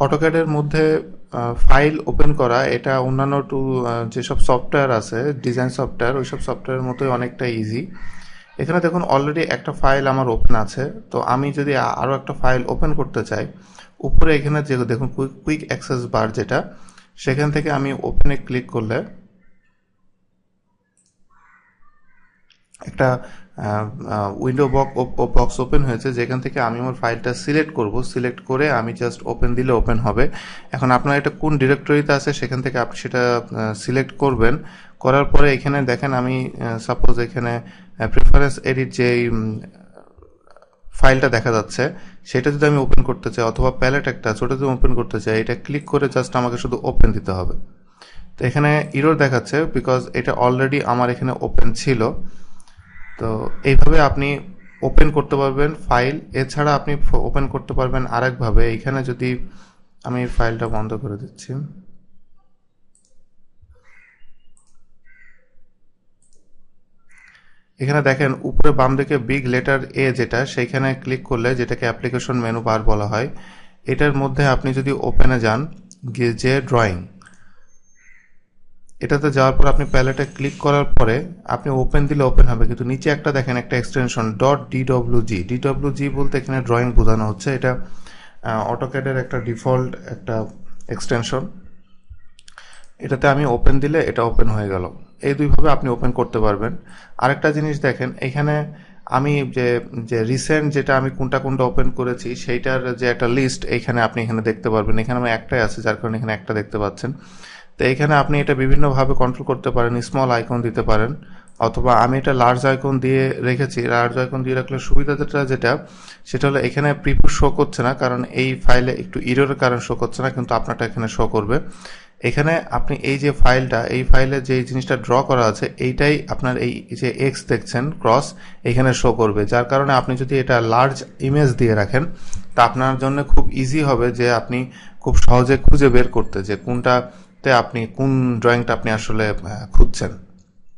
অটোক্যাডের মধ্যে file open করা এটা অন্যান্য যেসব সফটওয়্যার আছে ডিজাইন সফটওয়্যার ওইসব সফটওয়্যারের মতোই অনেকটা ইজি। এখানে দেখুন অলরেডি একটা ফাইল আমার ওপেন আছে, তো আমি যদি আরও একটা ফাইল ওপেন করতে চাই উপরে এখানে যে দেখুন কুইক অ্যাক্সেস বার যেটা, সেখান থেকে আমি ওপেনে ক্লিক করলে একটা উইন্ডো বক্স ওপেন হয়েছে, যেখান থেকে আমি আমার ফাইলটা সিলেক্ট করব। সিলেক্ট করে আমি জাস্ট ওপেন দিলে ওপেন হবে। এখন আপনার এটা কোন ডিরেক্টরিতে আছে সেখান থেকে আপনি সেটা সিলেক্ট করবেন। করার পরে এখানে দেখেন আমি সাপোজ এখানে প্রেফারেন্স এডিট যে ফাইলটা দেখা যাচ্ছে সেটা যদি আমি ওপেন করতে চাই, অথবা প্যালেট একটা আছে ওটা যদি ওপেন করতে চাই, এটা ক্লিক করে জাস্ট আমাকে শুধু ওপেন দিতে হবে। তো এখানে ইরর দেখাচ্ছে বিকজ এটা অলরেডি আমার এখানে ওপেন ছিল। তো এইভাবে আপনি ওপেন করতে পারবেন ফাইল। এছাড়া আপনি ওপেন করতে পারবেন আরেকভাবে। এখানে যদি আমি ফাইলটা বন্ধ করে দিচ্ছি, এখানে দেখেন উপরে বাম দিকে বিগ লেটার এ যেটা, সেইখানে ক্লিক করলে, যেটাকে অ্যাপ্লিকেশন মেনু বার বলা হয়, এটার মধ্যে আপনি যদি ওপেনে যান গিয়ে যে ড্রয়িং, এটাতে যাওয়ার পর আপনি প্যালেটে ক্লিক করার পরে আপনি ওপেন দিলে ওপেন হবে, কিন্তু নিচে একটা দেখেন একটা এক্সটেনশন .dwg। ডিডব্লিউজি বলতে এখানে ড্রয়িং বোঝানো হচ্ছে। এটা অটোক্যাডের একটা ডিফল্ট একটা এক্সটেনশন। এটাতে আমি ওপেন দিলে এটা ওপেন হয়ে গেল। এই দুইভাবে আপনি ওপেন করতে পারবেন। আরেকটা জিনিস দেখেন, এখানে আমি যে যে রিসেন্ট যেটা আমি কোনটা কোনটা ওপেন করেছি সেইটার যে একটা লিস্ট এইখানে আপনি এখানে দেখতে পারবেন। এখানে আমি একটাই আছে, যার কারণে এখানে একটা দেখতে পাচ্ছেন। তো এখানে আপনি এটা বিভিন্নভাবে কন্ট্রোল করতে পারেন। স্মল আইকন দিতে পারেন, অথবা আমি এটা লার্জ আইকন দিয়ে রেখেছি। লার্জ আইকন দিয়ে রাখলে সুবিধাটা যেটা, সেটা হলো এখানে প্রিভিউ শো করছে না, কারণ এই ফাইলে একটু ইররের কারণে শো করছে না, কিন্তু আপনারটা এখানে শো করবে। এখানে আপনি এই যে ফাইলটা, এই ফাইলে যে জিনিসটা ড্র করা আছে এইটাই আপনার এই যে এক্স দেখছেন ক্রস, এখানে শো করবে। যার কারণে আপনি যদি এটা লার্জ ইমেজ দিয়ে রাখেন তা আপনার জন্য খুব ইজি হবে যে আপনি খুব সহজে খুঁজে বের করতে যে কোনটাতে আপনি কোন ড্রয়িংটা আপনি আসলে খুঁজছেন।